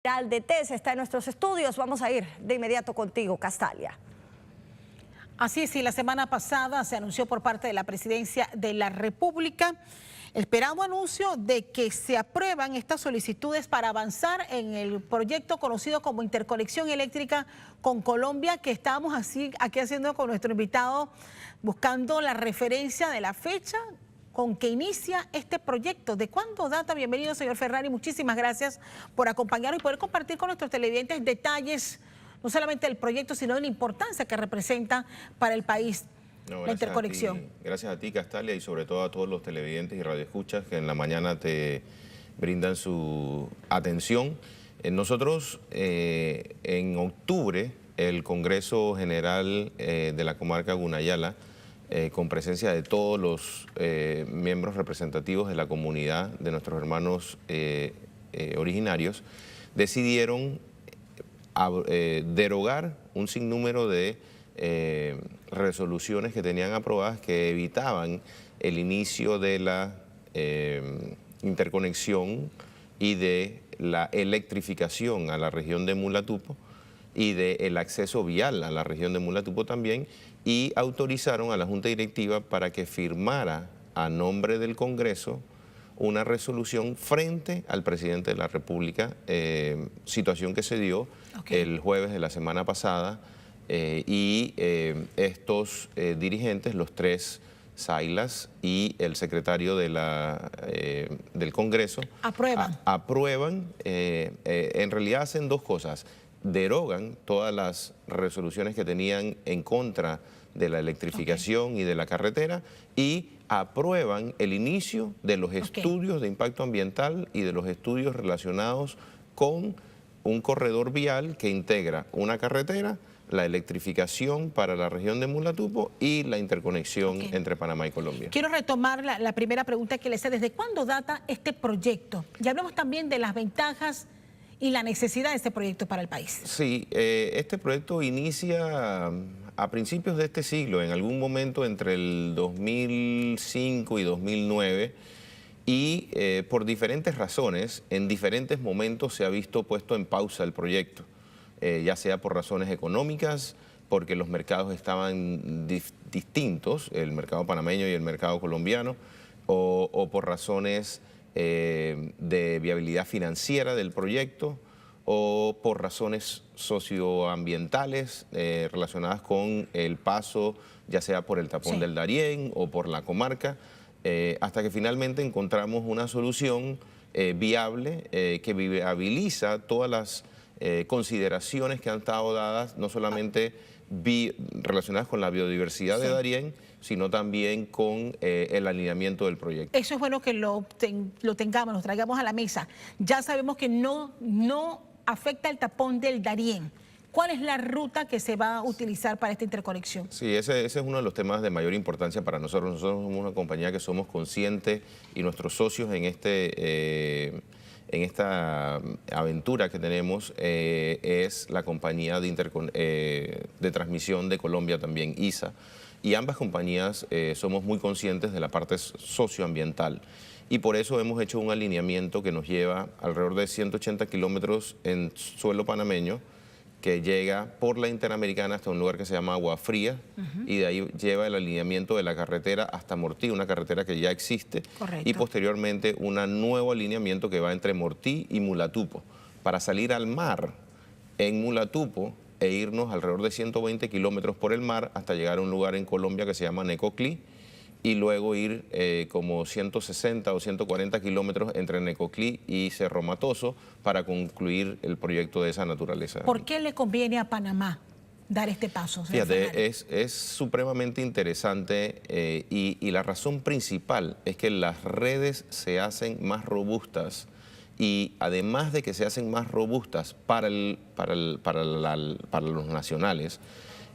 De TES está en nuestros estudios. Vamos a ir de inmediato contigo, Castalia. Así es, y la semana pasada se anunció por parte de la Presidencia de la República el esperado anuncio de que se aprueban estas solicitudes para avanzar en el proyecto conocido como interconexión eléctrica con Colombia, que estábamos aquí haciendo con nuestro invitado, buscando la referencia de la fecha con que inicia este proyecto. ¿De cuándo data? Bienvenido, señor Ferrari. Muchísimas gracias por acompañarnos y poder compartir con nuestros televidentes detalles, no solamente del proyecto, sino de la importancia que representa para el país la interconexión. Gracias a ti, Castalia, y sobre todo a todos los televidentes y radioescuchas que en la mañana te brindan su atención. Nosotros, en octubre, el Congreso General de la Comarca Gunayala, con presencia de todos los miembros representativos de la comunidad, de nuestros hermanos originarios, decidieron derogar un sinnúmero de resoluciones que tenían aprobadas que evitaban el inicio de la interconexión y de la electrificación a la región de Mulatupo y del acceso vial a la región de Mulatupo también, y autorizaron a la Junta Directiva para que firmara a nombre del Congreso una resolución frente al presidente de la República, situación que se dio el jueves de la semana pasada, y estos dirigentes, los tres Sailas y el secretario de del Congreso, aprueban, en realidad hacen dos cosas: derogan todas las resoluciones que tenían en contra de la electrificación y de la carretera, y aprueban el inicio de los estudios de impacto ambiental y de los estudios relacionados con un corredor vial que integra una carretera, la electrificación para la región de Mulatupo y la interconexión entre Panamá y Colombia. Quiero retomar la primera pregunta que le hice. ¿Desde cuándo data este proyecto? Ya hablamos también de las ventajas y la necesidad de este proyecto para el país. Sí, este proyecto inicia a principios de este siglo, en algún momento entre el 2005 y 2009, y por diferentes razones, en diferentes momentos se ha visto puesto en pausa el proyecto, ya sea por razones económicas, porque los mercados estaban distintos, el mercado panameño y el mercado colombiano, o por razones de viabilidad financiera del proyecto, o por razones socioambientales relacionadas con el paso, ya sea por el tapón del Darién o por la comarca, hasta que finalmente encontramos una solución viable que viabiliza todas las consideraciones que han estado dadas, no solamente relacionadas con la biodiversidad de Darién, sino también con el alineamiento del proyecto. Eso es bueno que lo tengamos, lo traigamos a la mesa. Ya sabemos que no afecta el tapón del Darién. ¿Cuál es la ruta que se va a utilizar para esta interconexión? Sí, ese es uno de los temas de mayor importancia para nosotros. Nosotros somos una compañía que somos conscientes, y nuestros socios en esta aventura que tenemos es la compañía de transmisión de Colombia también, ISA, y ambas compañías somos muy conscientes de la parte socioambiental, y por eso hemos hecho un alineamiento que nos lleva alrededor de 180 kilómetros en suelo panameño, que llega por la Interamericana hasta un lugar que se llama Agua Fría, y de ahí lleva el alineamiento de la carretera hasta Mortí, una carretera que ya existe, y posteriormente un nuevo alineamiento que va entre Mortí y Mulatupo, para salir al mar en Mulatupo e irnos alrededor de 120 kilómetros por el mar hasta llegar a un lugar en Colombia que se llama Necoclí, y luego ir como 160 o 140 kilómetros entre Necoclí y Cerro Matoso para concluir el proyecto de esa naturaleza. ¿Por qué le conviene a Panamá dar este paso? Fíjate, es supremamente interesante, y la razón principal es que las redes se hacen más robustas, y además de que se hacen más robustas para los nacionales,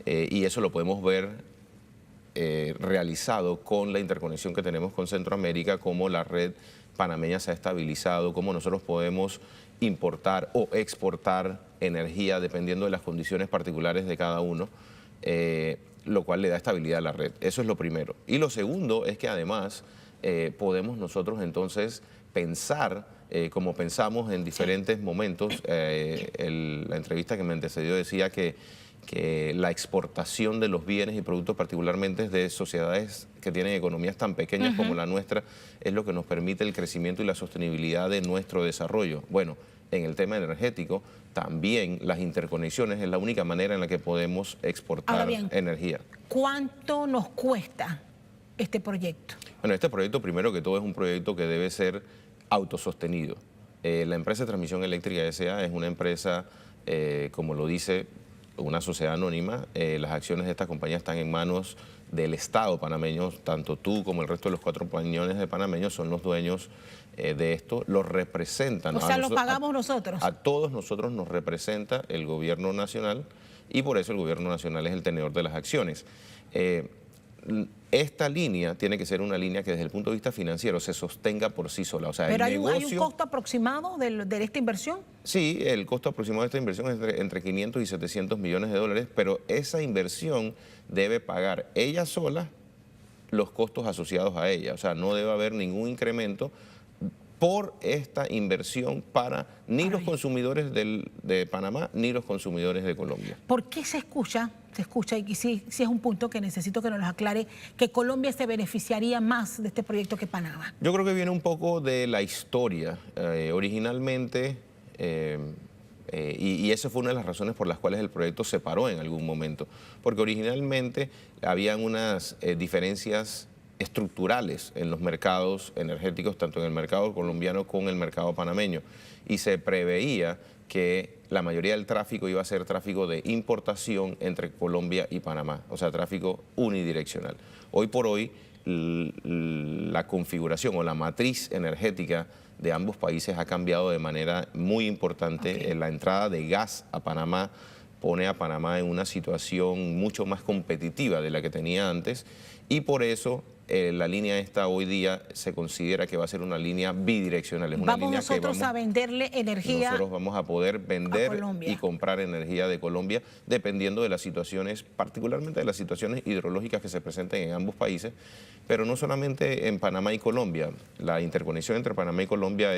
y eso lo podemos ver realizado con la interconexión que tenemos con Centroamérica, cómo la red panameña se ha estabilizado, cómo nosotros podemos importar o exportar energía dependiendo de las condiciones particulares de cada uno, lo cual le da estabilidad a la red. Eso es lo primero. Y lo segundo es que además podemos nosotros entonces pensar como pensamos en diferentes momentos. La entrevista que me antecedió decía que la exportación de los bienes y productos, particularmente de sociedades que tienen economías tan pequeñas como la nuestra, es lo que nos permite el crecimiento y la sostenibilidad de nuestro desarrollo. Bueno, en el tema energético, también las interconexiones es la única manera en la que podemos exportar energía. ¿Cuánto nos cuesta este proyecto? Bueno, este proyecto, primero que todo, es un proyecto que debe ser autosostenido. La empresa de transmisión eléctrica S.A. es una empresa, como lo dice, una sociedad anónima. Las acciones de esta compañía están en manos del Estado panameño. Tanto tú como el resto de los 4 millones de panameños son los dueños de esto. Los representan. O sea, lo pagamos nosotros. A todos nosotros nos representa el gobierno nacional y por eso el gobierno nacional es el tenedor de las acciones. Esta línea tiene que ser una línea que desde el punto de vista financiero se sostenga por sí sola. O sea, ¿Pero hay un costo aproximado de esta inversión? Sí, el costo aproximado de esta inversión es entre 500 y 700 millones de dólares, pero esa inversión debe pagar ella sola los costos asociados a ella. O sea, no debe haber ningún incremento por esta inversión para ni los consumidores de Panamá ni los consumidores de Colombia. ¿Por qué se escucha, y sí es un punto que necesito que nos lo aclare, que Colombia se beneficiaría más de este proyecto que Panamá? Yo creo que viene un poco de la historia. Originalmente, y esa fue una de las razones por las cuales el proyecto se paró en algún momento, porque originalmente habían unas diferencias estructurales en los mercados energéticos, tanto en el mercado colombiano como en el mercado panameño, y se preveía que la mayoría del tráfico iba a ser tráfico de importación entre Colombia y Panamá, o sea, tráfico unidireccional. Hoy por hoy, la configuración o la matriz energética de ambos países ha cambiado de manera muy importante. La entrada de gas a Panamá pone a Panamá en una situación mucho más competitiva de la que tenía antes, y por eso la línea esta hoy día se considera que va a ser una línea bidireccional. Es una línea que vamos a venderle energía. Nosotros vamos a poder vender y comprar energía de Colombia dependiendo de las situaciones, particularmente de las situaciones hidrológicas que se presenten en ambos países, pero no solamente en Panamá y Colombia. La interconexión entre Panamá y Colombia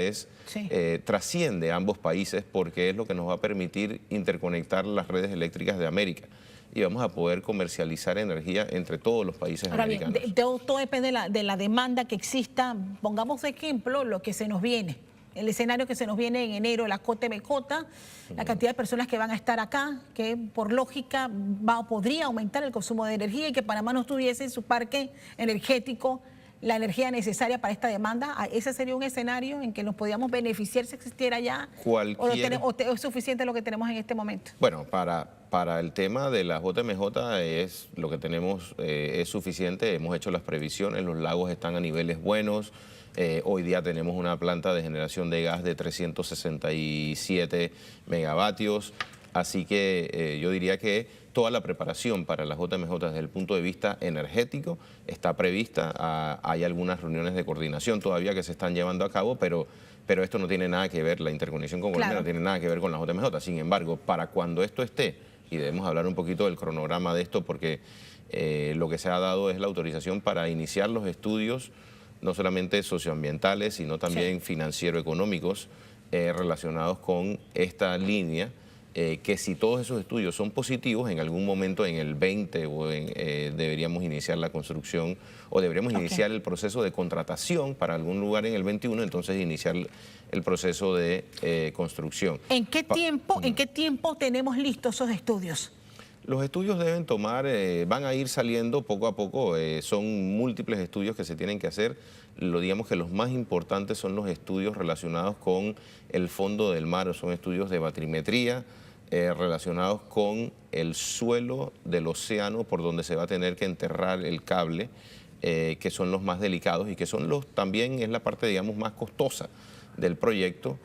trasciende a ambos países porque es lo que nos va a permitir interconectar las redes eléctricas de América. Y vamos a poder comercializar energía entre todos los países americanos. Bien, todo depende de la demanda que exista. Pongamos de ejemplo lo que se nos viene, el escenario que se nos viene en enero, la cota, la cantidad de personas que van a estar acá, que por lógica podría aumentar el consumo de energía y que Panamá no tuviese en su parque energético la energía necesaria para esta demanda. ¿Ese sería un escenario en que nos podíamos beneficiar si existiera ya? ¿O es suficiente lo que tenemos en este momento? Bueno, para el tema de la JMJ lo que tenemos es suficiente. Hemos hecho las previsiones, los lagos están a niveles buenos. Hoy día tenemos una planta de generación de gas de 367 megavatios. Así que yo diría que toda la preparación para las JMJ desde el punto de vista energético está prevista. Hay algunas reuniones de coordinación todavía que se están llevando a cabo, pero esto no tiene nada que ver, la interconexión con Colombia no tiene nada que ver con la JMJ. Sin embargo, para cuando esto esté, y debemos hablar un poquito del cronograma de esto porque lo que se ha dado es la autorización para iniciar los estudios, no solamente socioambientales, sino también financiero-económicos relacionados con esta línea. Que si todos esos estudios son positivos, en algún momento en el 20 deberíamos iniciar la construcción o deberíamos iniciar el proceso de contratación para algún lugar en el 21, entonces iniciar el proceso de construcción. ¿En qué tiempo tenemos listos esos estudios? Los estudios deben tomar, van a ir saliendo poco a poco, son múltiples estudios que se tienen que hacer. Digamos que los más importantes son los estudios relacionados con el fondo del mar, son estudios de batrimetría, relacionados con el suelo del océano por donde se va a tener que enterrar el cable, que son los más delicados y que son también es la parte, digamos, más costosa del proyecto.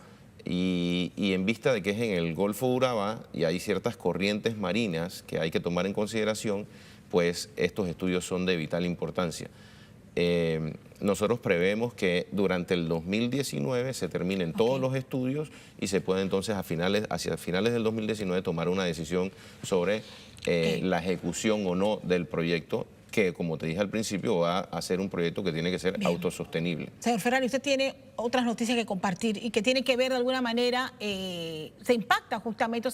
Y en vista de que es en el Golfo de Urabá y hay ciertas corrientes marinas que hay que tomar en consideración, pues estos estudios son de vital importancia. Nosotros prevemos que durante el 2019 se terminen todos los estudios y se puede entonces hacia finales del 2019 tomar una decisión sobre la ejecución o no del proyecto. que, como te dije al principio, va a ser un proyecto que tiene que ser autosostenible. Señor Ferrari, usted tiene otras noticias que compartir y que tiene que ver de alguna manera, se impacta justamente